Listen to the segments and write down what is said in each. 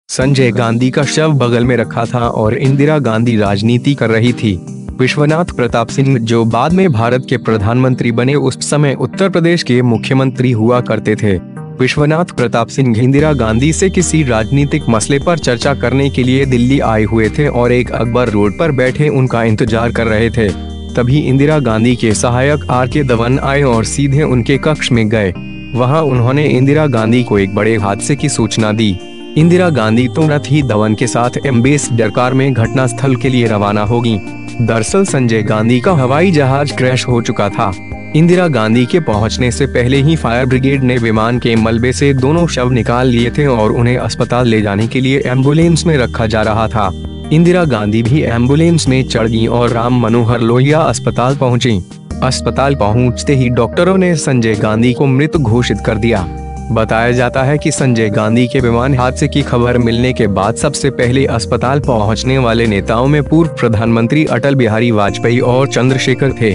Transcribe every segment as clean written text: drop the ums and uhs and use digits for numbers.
संजय गांधी का शव बगल में रखा था और इंदिरा गांधी राजनीति कर रही थी। विश्वनाथ प्रताप सिंह, जो बाद में भारत के प्रधानमंत्री बने, उस समय उत्तर प्रदेश के मुख्यमंत्री हुआ करते थे। विश्वनाथ प्रताप सिंह इंदिरा गांधी से किसी राजनीतिक मसले पर चर्चा करने के लिए दिल्ली आए हुए थे और एक अकबर रोड पर बैठे उनका इंतजार कर रहे थे। तभी इंदिरा गांधी के सहायक R.K. धवन आए और सीधे उनके कक्ष में गए। वहां उन्होंने इंदिरा गांधी को एक बड़े हादसे की सूचना दी। इंदिरा गांधी तुरंत ही धवन के साथ एम्बेसडर कार में घटनास्थल के लिए रवाना होगी। दरअसल संजय गांधी का हवाई जहाज क्रैश हो चुका था। इंदिरा गांधी के पहुंचने से पहले ही फायर ब्रिगेड ने विमान के मलबे से दोनों शव निकाल लिए थे और उन्हें अस्पताल ले जाने के लिए एम्बुलेंस में रखा जा रहा था। इंदिरा गांधी भी एम्बुलेंस में चढ़ गईं और राम मनोहर लोहिया अस्पताल पहुंची। अस्पताल पहुंचते ही डॉक्टरों ने संजय गांधी को मृत घोषित कर दिया। बताया जाता है कि संजय गांधी के विमान हादसे की खबर मिलने के बाद सबसे पहले अस्पताल पहुंचने वाले नेताओं में पूर्व प्रधानमंत्री अटल बिहारी वाजपेयी और चंद्रशेखर थे।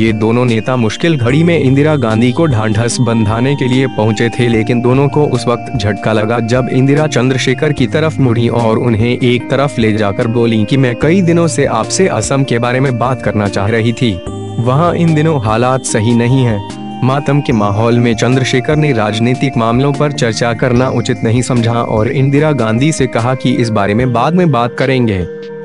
ये दोनों नेता मुश्किल घड़ी में इंदिरा गांधी को ढांढस बंधाने के लिए पहुंचे थे, लेकिन दोनों को उस वक्त झटका लगा जब इंदिरा चंद्रशेखर की तरफ मुड़ी और उन्हें एक तरफ ले जाकर बोली कि मैं कई दिनों से आपसे असम के बारे में बात करना चाह रही थी। वहाँ इन दिनों हालात सही नहीं है। मातम के माहौल में चंद्रशेखर ने राजनीतिक मामलों पर चर्चा करना उचित नहीं समझा और इंदिरा गांधी से कहा कि इस बारे में बाद में बात करेंगे।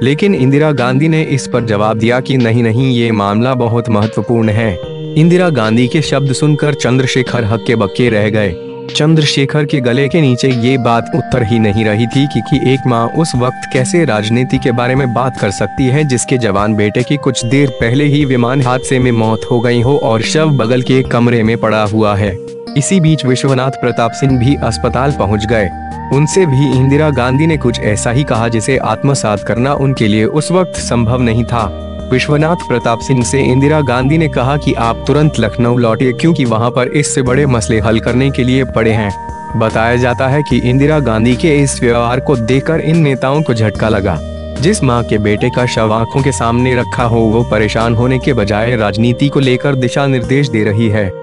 लेकिन इंदिरा गांधी ने इस पर जवाब दिया कि नहीं, ये मामला बहुत महत्वपूर्ण है। इंदिरा गांधी के शब्द सुनकर चंद्रशेखर हक्के बक्के रह गए। चंद्रशेखर के गले के नीचे ये बात उतर ही नहीं रही थी कि एक माँ उस वक्त कैसे राजनीति के बारे में बात कर सकती है जिसके जवान बेटे की कुछ देर पहले ही विमान हादसे में मौत हो गई हो और शव बगल के कमरे में पड़ा हुआ है। इसी बीच विश्वनाथ प्रताप सिंह भी अस्पताल पहुंच गए। उनसे भी इंदिरा गांधी ने कुछ ऐसा ही कहा जिसे आत्मसात करना उनके लिए उस वक्त संभव नहीं था। विश्वनाथ प्रताप सिंह से इंदिरा गांधी ने कहा कि आप तुरंत लखनऊ लौटे क्योंकि वहां पर इससे बड़े मसले हल करने के लिए पड़े हैं। बताया जाता है कि इंदिरा गांधी के इस व्यवहार को देखकर इन नेताओं को झटका लगा। जिस मां के बेटे का शव आंखों के सामने रखा हो वो परेशान होने के बजाय राजनीति को लेकर दिशा निर्देश दे रही है।